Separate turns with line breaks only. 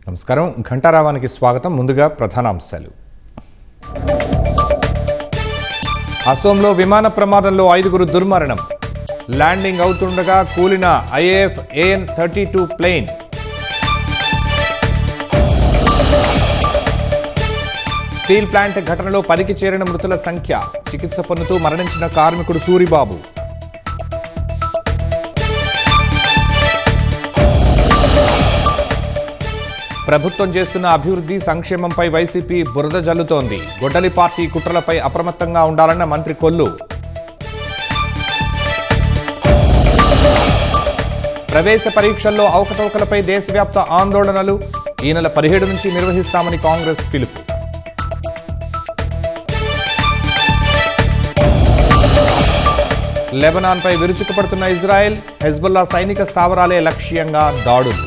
నమస్కారం, ఘంటారావానికి స్వాగతం. ముందుగా ప్రధానాంశాలు. అసోంలో విమాన ప్రమాదంలో 5గురు దుర్మరణం. ల్యాండింగ్ అవుతుండగా కూలిన IAF AN-32 plane. Steel plant ఘటనలో 10కి చేరిన మృతుల సంఖ్య. చికిత్స పొందుతూ మరణించిన కార్మికుడు సూరిబాబు. ప్రభుత్వం చేస్తున్న అభివృద్ధి సంక్షేమంపై వైసీపీ బురద జల్లుతోంది. గొడ్డలి పార్టీ కుట్రలపై అప్రమత్తంగా ఉండాలన్న మంత్రి కొల్లు. ప్రవేశ పరీక్షల్లో అవకతవకలపై దేశవ్యాప్త ఆందోళనలు. ఈ నెల 17 నుంచి నిర్వహిస్తామని కాంగ్రెస్ పిలుపు. లెబనాన్పై విరుచుకుపడుతున్న ఇజ్రాయెల్. హెజ్బుల్లా సైనిక స్థావరాలే లక్ష్యంగా దాడులు.